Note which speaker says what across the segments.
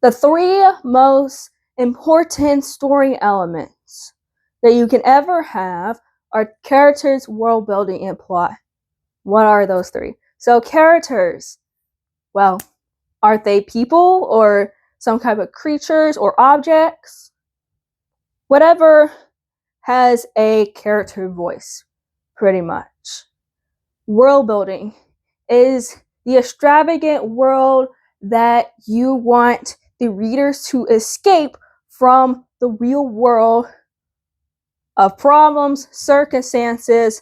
Speaker 1: The three most important story elements that you can ever have are characters, world building, and plot. What are those three? So characters, well, are they people or some type of creatures or objects? Whatever has a character voice, pretty much. World building is the extravagant world that you want the readers to escape from the real world of problems, circumstances,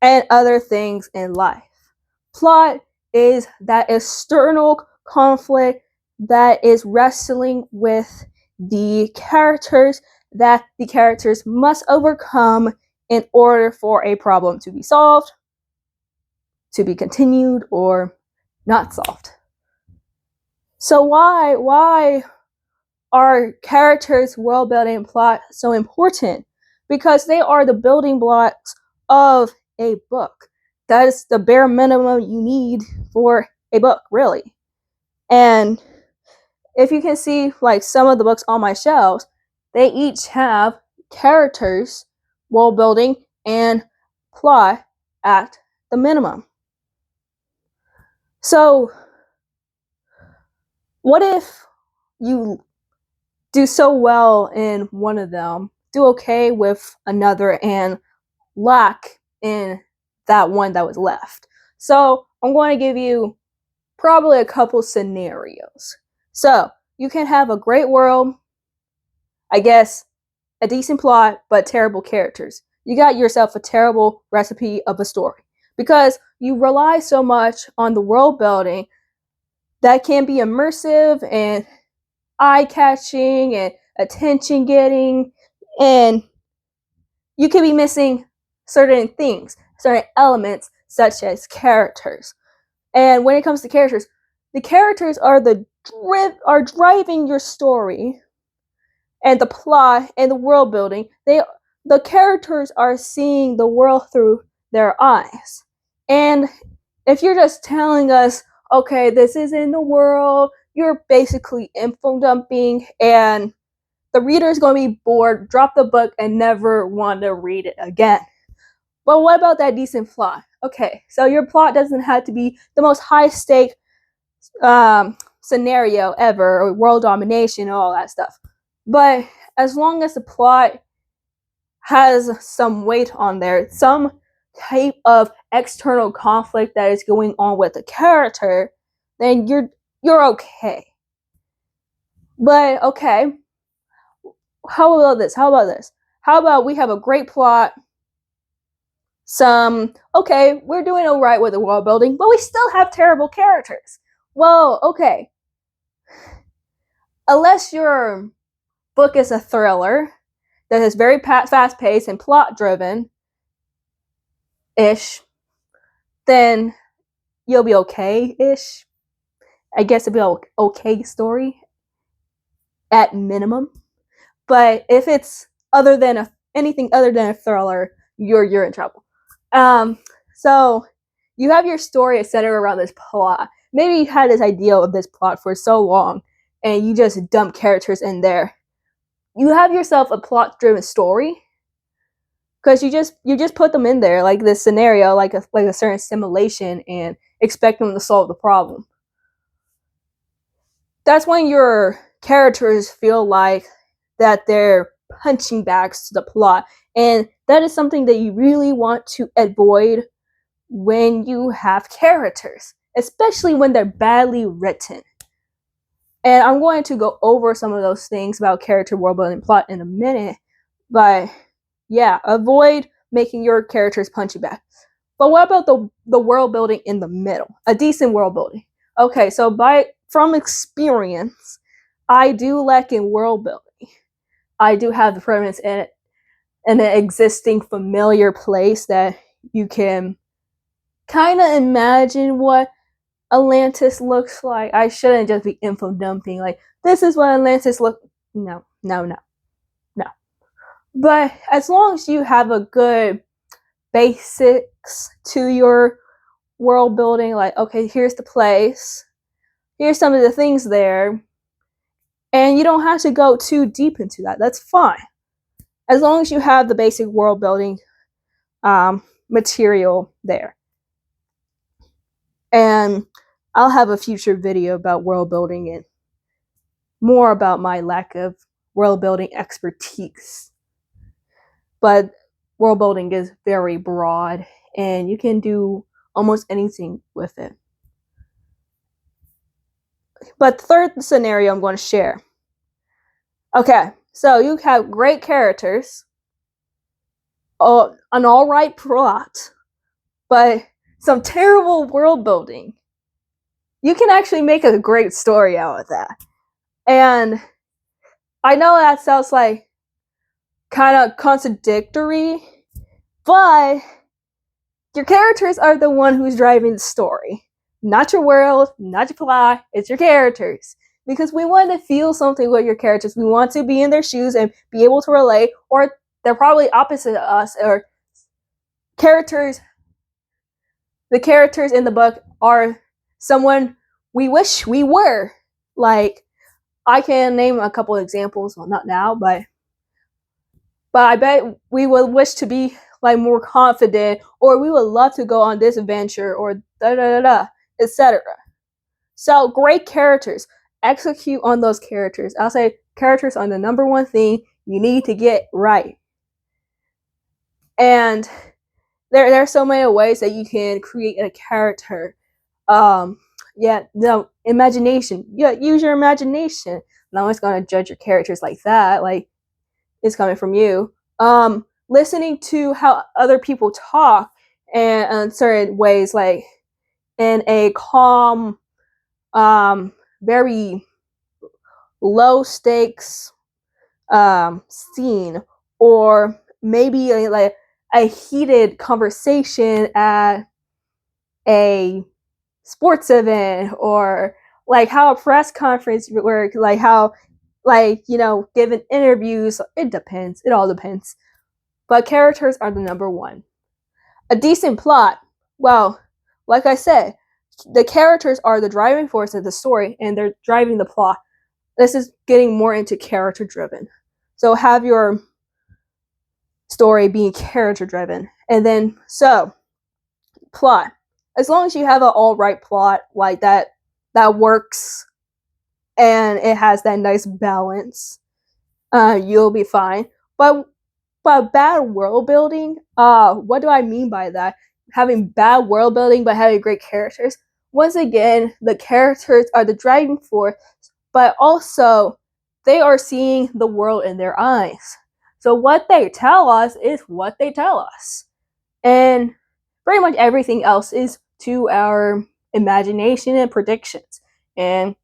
Speaker 1: and other things in life. Plot is that external conflict that is wrestling with the characters that the characters must overcome in order for a problem to be solved, to be continued, or not solved. So why are characters, world building, and plot so important? Because they are the building blocks of a book. That is the bare minimum you need for a book, really. And if you can see, like, some of the books on my shelves, they each have characters, world building, and plot at the minimum. So, what if you do so well in one of them, do okay with another, and lack in that one that was left? So I'm going to give you probably a couple scenarios. So you can have a great world, I guess, a decent plot, but terrible characters. You got yourself a terrible recipe of a story because you rely so much on the world building that can be immersive and eye-catching and attention-getting, and you could be missing certain things, certain elements, such as characters. And when it comes to characters, the characters are driving your story, and the plot and the world building. The characters are seeing the world through their eyes. And if you're just telling us, okay, this is in the world, you're basically info dumping, and the reader is going to be bored, drop the book, and never want to read it again. But what about that decent plot? Okay, so your plot doesn't have to be the most high-stake scenario ever, or world domination, and all that stuff. But as long as the plot has some weight on there, some type of external conflict that is going on with the character, then you're okay. But okay, how about this? How about we have a great plot, we're doing alright with the world building, but we still have terrible characters. Well, okay. Unless your book is a thriller that is very fast-paced and plot-driven-ish, then you'll be okay-ish. I guess it'll be an okay story at minimum. But if it's anything other than a thriller, you're in trouble. So you have your story centered around this plot. Maybe you had this idea of this plot for so long, and you just dump characters in there. You have yourself a plot-driven story because you just put them in there, like this scenario, like a certain simulation, and expect them to solve the problem. That's when your characters feel like that they're punching bags to the plot, and that is something that you really want to avoid when you have characters, especially when they're badly written. And I'm going to go over some of those things about character, world building, plot in a minute, but yeah, avoid making your characters punchy back. But what about the world building in the middle? A decent world building. Okay, so from experience, I do lack in world building. I do have the premise in an existing familiar place that you can kind of imagine what Atlantis looks like. I shouldn't just be info dumping like, this is what Atlantis looks. No. But as long as you have a good basics to your world building, like, okay, here's the place, here's some of the things there, And you don't have to go too deep into that. That's fine. As long as you have the basic world building material there. And I'll have a future video about world building and more about my lack of world building expertise. But world building is very broad and you can do almost anything with it. But the third scenario I'm going to share. Okay, so you have great characters, an alright plot, but some terrible world building. You can actually make a great story out of that. And I know that sounds like kind of contradictory, but your characters are the one who's driving the story. Not your world, not your plot, it's your characters. Because we want to feel something with your characters. We want to be in their shoes and be able to relate, or they're probably opposite of us, or characters. The characters in the book are someone we wish we were. Like, I can name a couple of examples, well, not now, but I bet we would wish to be like more confident, or we would love to go on this adventure, or da da da da, etc. So great characters. Execute on those characters. I'll say characters are the number one thing you need to get right. And there are so many ways that you can create a character. Imagination. Yeah, use your imagination. No one's gonna judge your characters like that. Like, it's coming from you. Listening to how other people talk and in certain ways, like in a calm, very low stakes scene, or maybe like a heated conversation at a sports event, or like how a press conference works, like how, like, giving interviews. It depends. It all depends. But characters are the number one. A decent plot. Well, like I said, the characters are the driving force of the story, and they're driving the plot. This is getting more into character driven. So have your story being character driven. And then, so, plot. As long as you have an alright plot like that works, and it has that nice balance, you'll be fine. But bad world building, what do I mean by that? Having bad world building but having great characters. Once again, the characters are the driving force, but also they are seeing the world in their eyes. So what they tell us is what they tell us. And pretty much everything else is to our imagination and predictions. And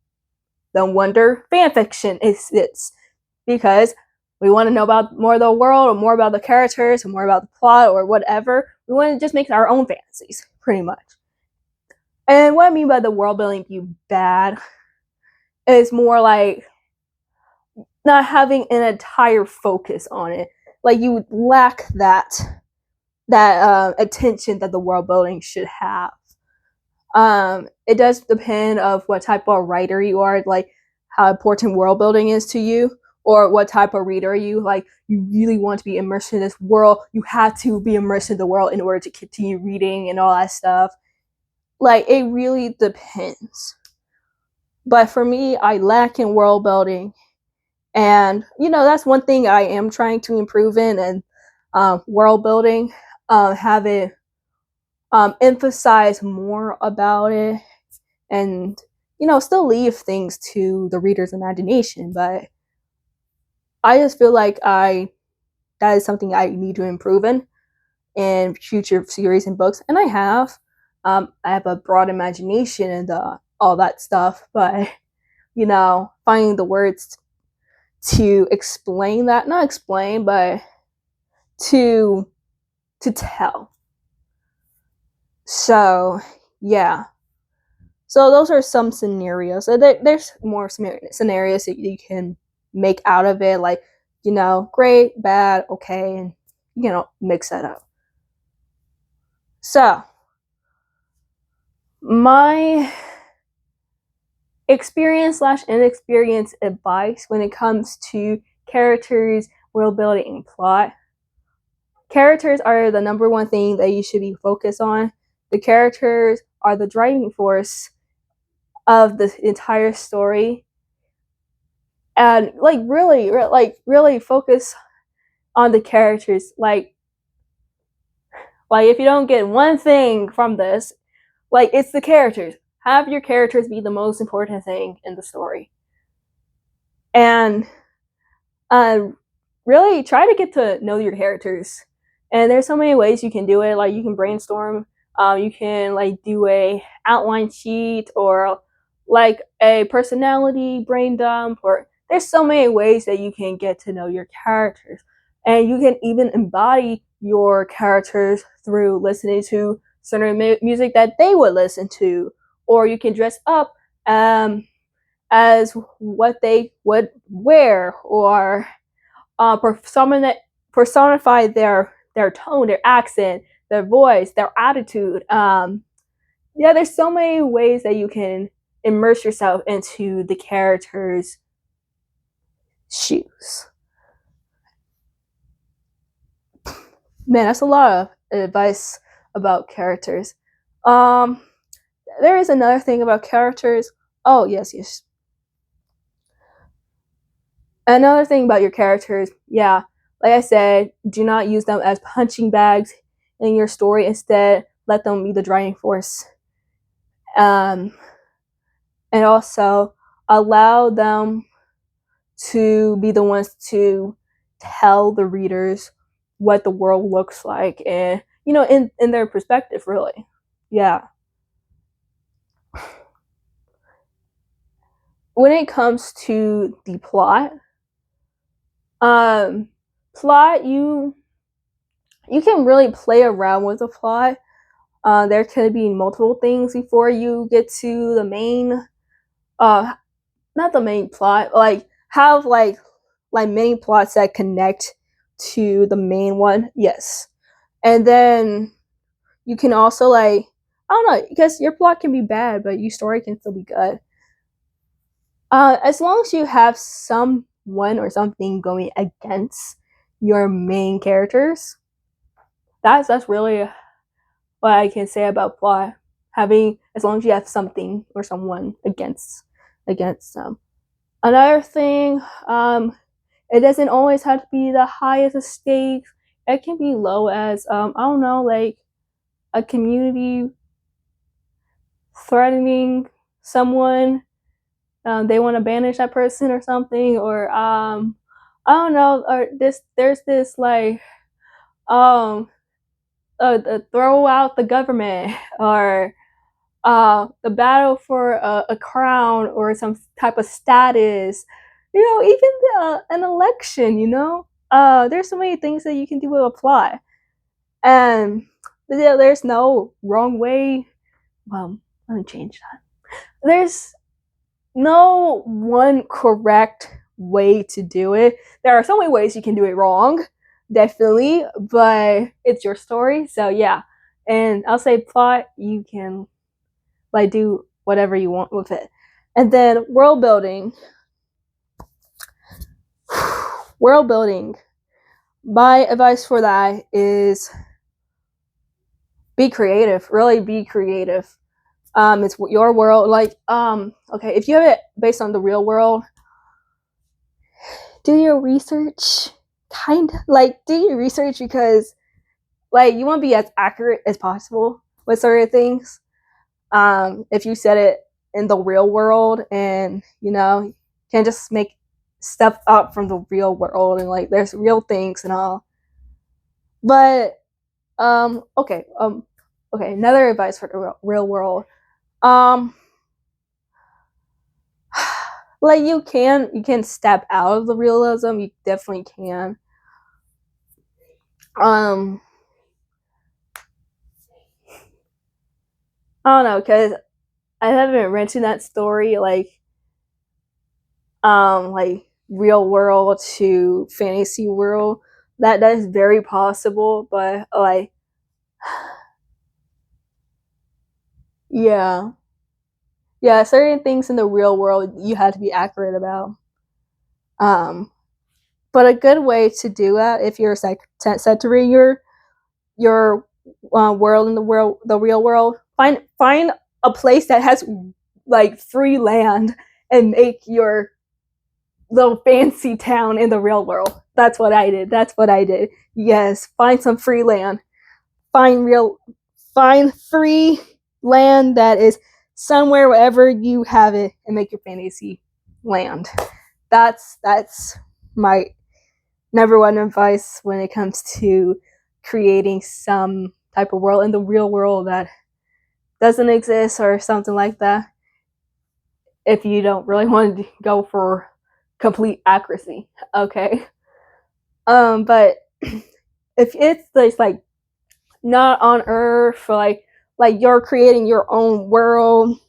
Speaker 1: no wonder fanfiction exists, because we want to know about more of the world, or more about the characters, or more about the plot, or whatever. We want to just make our own fantasies, pretty much. And what I mean by the world building being bad is more like not having an entire focus on it. Like, you would lack that attention that the world building should have. It does depend of what type of writer you are, like how important world building is to you, or what type of reader are you. Like, you really want to be immersed in this world. You have to be immersed in the world in order to continue reading and all that stuff. Like, it really depends. But for me, I lack in world building. And, that's one thing I am trying to improve in, and world building, have it emphasize more about it, and still leave things to the reader's imagination. But I just feel like that is something I need to improve in future series and books. And I have a broad imagination and all that stuff, but finding the words to explain that, not explain, but to tell. So yeah. So those are some scenarios. There's more scenarios that you can make out of it, like, great, bad, okay, and mix that up. So my experience slash inexperienced advice when it comes to characters, world building, and plot. Characters are the number one thing that you should be focused on. The characters are the driving force of the entire story. And really focus on the characters. Like if you don't get one thing from this, like it's the characters. Have your characters be the most important thing in the story. And really try to get to know your characters. And there's so many ways you can do it. Like you can brainstorm, you can like do a outline sheet or like a personality brain dump, or there's so many ways that you can get to know your characters. And you can even embody your characters through listening to certain music that they would listen to, or you can dress up as what they would wear, or personify their tone, their accent, their voice, their attitude. Yeah, there's so many ways that you can immerse yourself into the character's shoes. Man, that's a lot of advice about characters. Um, there is another thing about characters. Oh, yes. Another thing about your characters, yeah, like I said, do not use them as punching bags in your story. Instead, let them be the driving force. And also allow them to be the ones to tell the readers what the world looks like, and in their perspective, really. Yeah. When it comes to the um plot, you can really play around with the plot. There could be multiple things before you get to the main, not the main plot. Like have like many plots that connect to the main one. Yes, and then you can also like, I don't know, because your plot can be bad, but your story can still be good. As long as you have someone or something going against your main characters, that's really what I can say about plot. Having, as long as you have something or someone against them. Another thing, it doesn't always have to be the highest stakes. It can be low as I don't know, like a community threatening someone. They want to banish that person or something, or I don't know, or there's this like throw out the government, or the battle for a crown or some type of status, even an election. There's so many things that you can do with a plot, and there's no wrong way. Well, let me change that. There's no one correct way to do it. There are so many ways you can do it wrong, definitely, but it's your story, so yeah. And I'll say plot, you can like do whatever you want with it. And then world building. World building. My advice for that is be creative. Really be creative. It's your world. Like, okay, if you have it based on the real world, do your research. Kind of like do your research, because like you want to be as accurate as possible with certain things. If you set it in the real world, and you can't just make stuff up from the real world, and like there's real things and all. But okay, another advice for the real world. Um, like you can step out of the realism. You definitely can. Um, I don't know, because I haven't written that story like real world to fantasy world. That is very possible, but like, yeah, Yeah, certain things in the real world you have to be accurate about. But a good way to do that, if you're centering your world in the real world, find a place that has like free land and make your little fancy town in the real world. That's what I did. That's what I did. Yes, find some free land. Find free land that is somewhere wherever you have it and make your fantasy land. That's my number one advice when it comes to creating some type of world in the real world that doesn't exist or something like that, if you don't really want to go for complete accuracy. Okay. But if it's just like not on Earth, like you're creating your own world,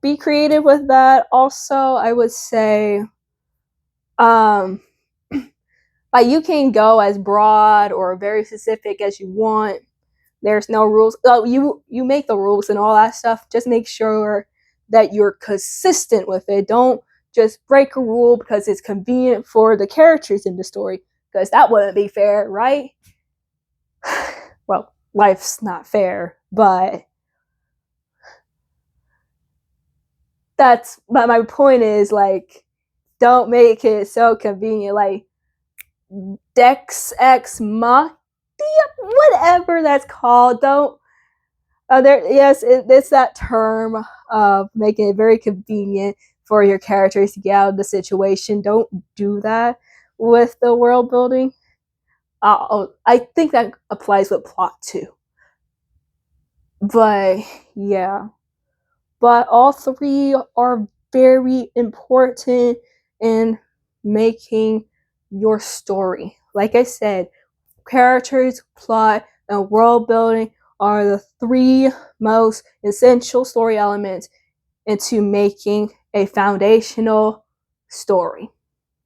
Speaker 1: be creative with that. Also, I would say, like you can go as broad or very specific as you want. There's no rules. Oh, you make the rules and all that stuff. Just make sure that you're consistent with it. Don't just break a rule because it's convenient for the characters in the story, because that wouldn't be fair, right? Well, life's not fair, but my point is, like, don't make it so convenient, like Dex Ex Machina, whatever that's called. Don't it's that term of making it very convenient for your characters to get out of the situation. Don't do that with the world building. I think that applies with plot too. But yeah, but all three are very important in making your story. Like I said, characters, plot, and world building are the three most essential story elements into making a foundational story.